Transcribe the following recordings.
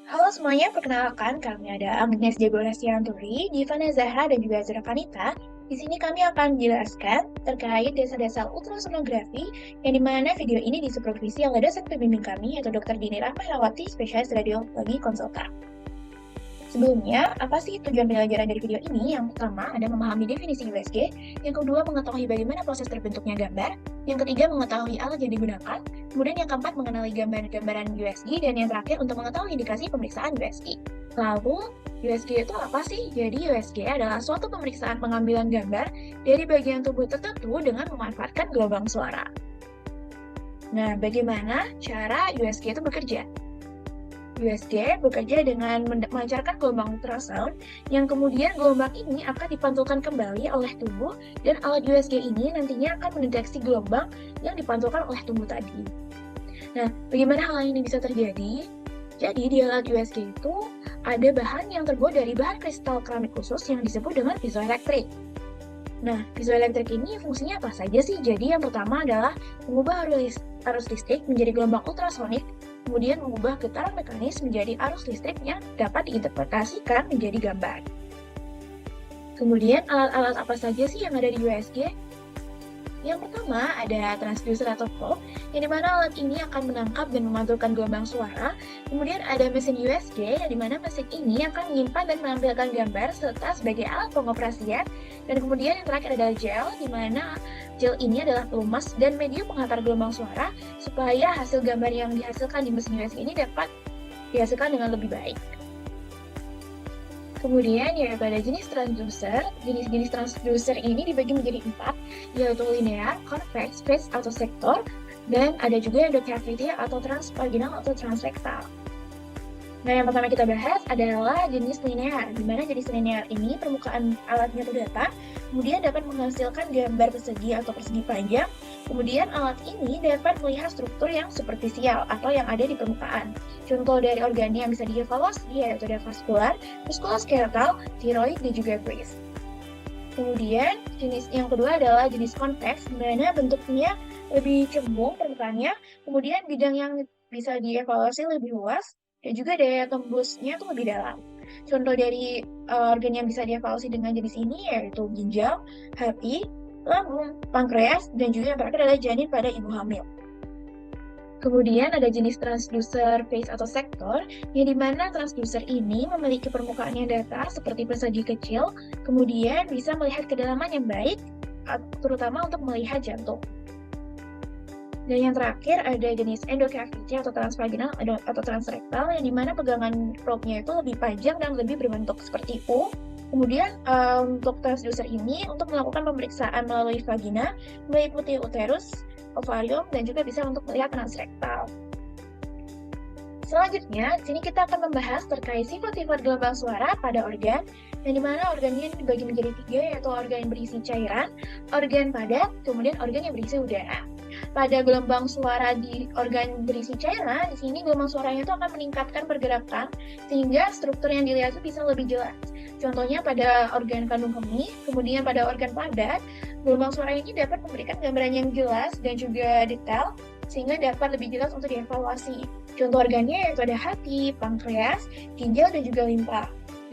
Halo semuanya, perkenalkan kami ada Agnes Jago Lestianturi, Divana Zahra, dan juga Azra Kanita. Di sini kami akan menjelaskan terkait dasar-dasar ultrasonografi, yang dimana video ini disupervisi oleh dosen pembimbing kami, yaitu Dr. Dini Rahmayawati, spesialis radiologi konsultan. Sebelumnya, apa sih tujuan pembelajaran dari video ini? Yang pertama, ada memahami definisi USG. Yang kedua, mengetahui bagaimana proses terbentuknya gambar. Yang ketiga, mengetahui alat yang digunakan. Kemudian yang keempat, mengenali gambar-gambaran USG. Dan yang terakhir, untuk mengetahui indikasi pemeriksaan USG. Lalu, USG itu apa sih? Jadi, USG adalah suatu pemeriksaan pengambilan gambar dari bagian tubuh tertentu dengan memanfaatkan gelombang suara. Nah, bagaimana cara USG itu bekerja? USG bekerja dengan memancarkan gelombang ultrasound yang kemudian gelombang ini akan dipantulkan kembali oleh tubuh dan alat USG ini nantinya akan mendeteksi gelombang yang dipantulkan oleh tubuh tadi. Nah, bagaimana hal ini bisa terjadi? Jadi di alat USG itu ada bahan yang terbuat dari bahan kristal keramik khusus yang disebut dengan piezoelektrik. Nah, piezoelektrik ini fungsinya apa saja sih? Jadi yang pertama adalah mengubah arus listrik menjadi gelombang ultrasonik, kemudian mengubah getaran mekanis menjadi arus listrik yang dapat diinterpretasikan menjadi gambar. Kemudian alat-alat apa saja sih yang ada di USG? Yang pertama ada transducer atau probe, yang dimana alat ini akan menangkap dan memantulkan gelombang suara. Kemudian ada mesin USG, yang dimana mesin ini akan menyimpan dan menampilkan gambar serta sebagai alat pengoperasian. Dan kemudian yang terakhir adalah gel, dimana gel ini adalah pelumas dan medium penghantar gelombang suara supaya hasil gambar yang dihasilkan di mesin USG ini dapat dihasilkan dengan lebih baik. Kemudian yaitu ada jenis transducer. Jenis-jenis transducer ini dibagi menjadi 4, yaitu linear, convex, phase atau sektor, dan ada juga endocavity atau transvaginal atau transrektal. Nah, yang pertama kita bahas adalah jenis linear, di mana jenis linear ini permukaan alatnya itu datar, kemudian dapat menghasilkan gambar persegi atau persegi panjang, kemudian alat ini dapat melihat struktur yang superficial atau yang ada di permukaan. Contoh dari organnya yang bisa dievaluasi yaitu ada vaskular, muskuloskeletal, tiroid, dan juga breast. Kemudian jenis yang kedua adalah jenis convex, di mana bentuknya lebih cembung permukaannya, kemudian bidang yang bisa dievaluasi lebih luas, dan juga daya tembusnya itu lebih dalam. Contoh dari organ yang bisa dievaluasi dengan jenis ini yaitu ginjal, hati, lambung, pankreas, dan juga yang terakhir adalah janin pada ibu hamil. Kemudian ada jenis transducer phase atau sektor, yang dimana transducer ini memiliki permukaan yang datar seperti persegi kecil, kemudian bisa melihat kedalaman yang baik, terutama untuk melihat jantung. Dan yang terakhir ada jenis endocavity atau transvaginal atau transrektal, yang dimana pegangan probe-nya itu lebih panjang dan lebih berbentuk seperti U. Kemudian untuk transducer ini untuk melakukan pemeriksaan melalui vagina, meliputi uterus, ovarium, dan juga bisa untuk melihat transrektal. Selanjutnya, di sini kita akan membahas terkait sifat-sifat gelombang suara pada organ, yang dimana organnya dibagi menjadi 3, yaitu organ yang berisi cairan, organ padat, kemudian organ yang berisi udara. Pada gelombang suara di organ berisi cairan, di sini gelombang suaranya itu akan meningkatkan pergerakan sehingga struktur yang dilihat itu bisa lebih jelas. Contohnya pada organ kandung kemih, kemudian pada organ padat, gelombang suara ini dapat memberikan gambaran yang jelas dan juga detail sehingga dapat lebih jelas untuk dievaluasi. Contoh organnya yaitu ada hati, pankreas, ginjal, dan juga limpa.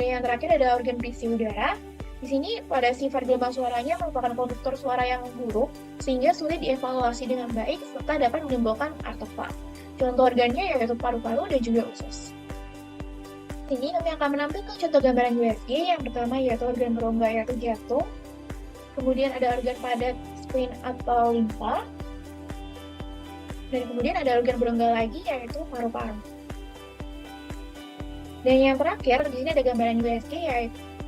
Dan yang terakhir ada organ berisi udara. Di sini pada sifat gelombang suaranya merupakan konduktor suara yang buruk sehingga sulit dievaluasi dengan baik serta dapat menimbulkan artefak. Contoh organnya yaitu paru-paru dan juga usus. Ini kami akan menampilkan contoh gambaran USG. Yang pertama yaitu organ berongga yaitu jantung. Kemudian ada organ padat spleen atau limpa. Dan kemudian ada organ berongga lagi yaitu paru-paru. Dan yang terakhir di sini ada gambaran USG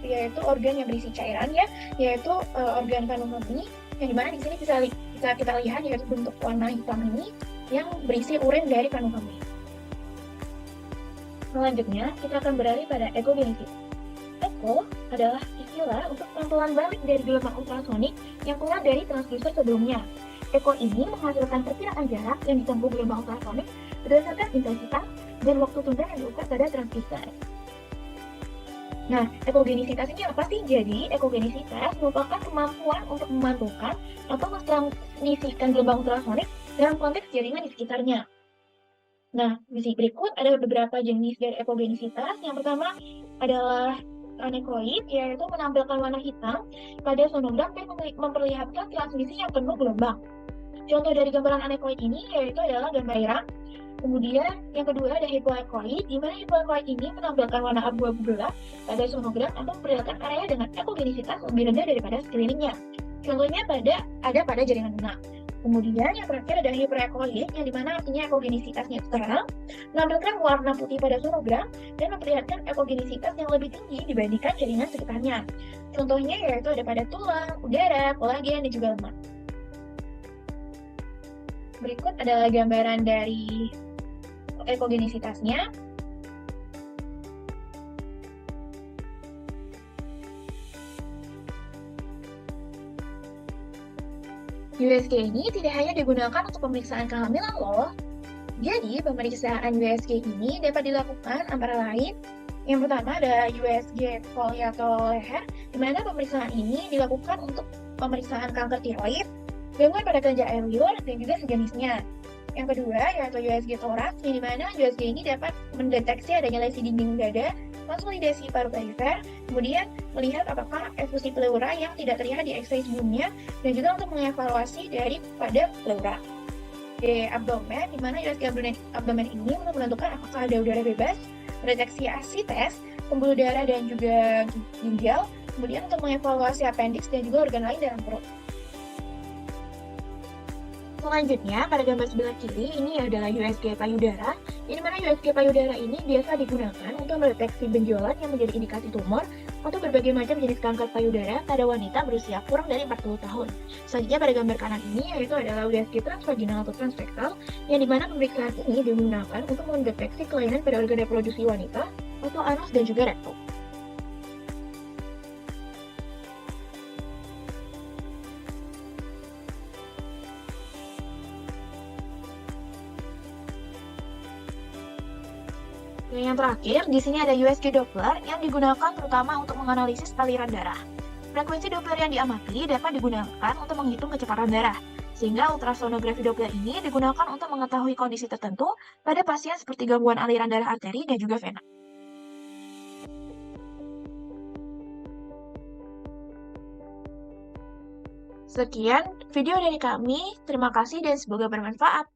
yaitu organ yang berisi cairan ya, yaitu organ kandung kemih, yang dimana di sini bisa kita lihat yaitu bentuk warna hitam ini yang berisi urin dari kandung kemih. Selanjutnya kita akan beralih pada ekogenesis. Eko adalah istilah untuk pantulan balik dari gelombang ultrasonik yang keluar dari transducer sebelumnya. Eko ini menghasilkan perkiraan jarak yang ditempuh gelombang ultrasonik berdasarkan intensitas dan waktu tunda yang diukur pada transducer. Nah, ekogenisitas ini apa sih? Jadi, ekogenisitas merupakan kemampuan untuk memantulkan atau mentransmisikan gelombang ultrasonik dalam konteks jaringan di sekitarnya. Nah, di berikut ada beberapa jenis dari ekogenisitas. Yang pertama adalah anekoid, yaitu menampilkan warna hitam pada sonogram dan memperlihatkan transmisi yang penuh gelombang. Contoh dari gambaran anekoid ini yaitu adalah gambaran. Kemudian yang kedua ada hypoechoid, di mana hypoechoid ini menampilkan warna abu-abu gelap pada sonogram atau memperlihatkan area dengan ekogenisitas lebih rendah daripada sekelilingnya. Contohnya ada pada jaringan lunak. Kemudian yang terakhir ada hyperechoid, yang dimana artinya ekogenisitasnya itu terang, menampilkan warna putih pada sonogram dan memperlihatkan ekogenisitas yang lebih tinggi dibandingkan jaringan sekitarnya. Contohnya yaitu ada pada tulang, udara, kolagen, dan juga lemak. Berikut adalah gambaran dari ekogenisitasnya. USG ini tidak hanya digunakan untuk pemeriksaan kehamilan loh. Jadi, pemeriksaan USG ini dapat dilakukan antara lain yang pertama ada USG koli atau leher, di mana pemeriksaan ini dilakukan untuk pemeriksaan kanker tiroid, gangguan pada kelenjar air liur, dan juga sejenisnya. Yang kedua yaitu USG toraks, yang dimana USG ini dapat mendeteksi adanya lesi dinding dada, konsolidasi paru perifer, kemudian melihat apakah efusi pleura yang tidak terlihat di X-ray sebelumnya, dan juga untuk mengevaluasi daripada pleura. Di abdomen, di mana USG abdomen ini untuk menentukan apakah ada udara bebas, mendeteksi ASI tes, pembuluh darah dan juga ginjal, kemudian untuk mengevaluasi appendix dan juga organ lain dalam perut. Selanjutnya, pada gambar sebelah kiri, ini adalah USG payudara, di mana USG payudara ini biasa digunakan untuk mendeteksi benjolan yang menjadi indikasi tumor untuk berbagai macam jenis kanker payudara pada wanita berusia kurang dari 40 tahun. Selanjutnya pada gambar kanan ini, yaitu adalah USG transvaginal atau transrektal, yang dimana pemeriksaan ini digunakan untuk mendeteksi kelainan pada organ reproduksi wanita atau anus dan juga rektum. Dan yang terakhir, di sini ada USG Doppler yang digunakan terutama untuk menganalisis aliran darah. Frekuensi Doppler yang diamati dapat digunakan untuk menghitung kecepatan darah, sehingga ultrasonografi Doppler ini digunakan untuk mengetahui kondisi tertentu pada pasien seperti gangguan aliran darah arteri dan juga vena. Sekian video dari kami, terima kasih dan semoga bermanfaat.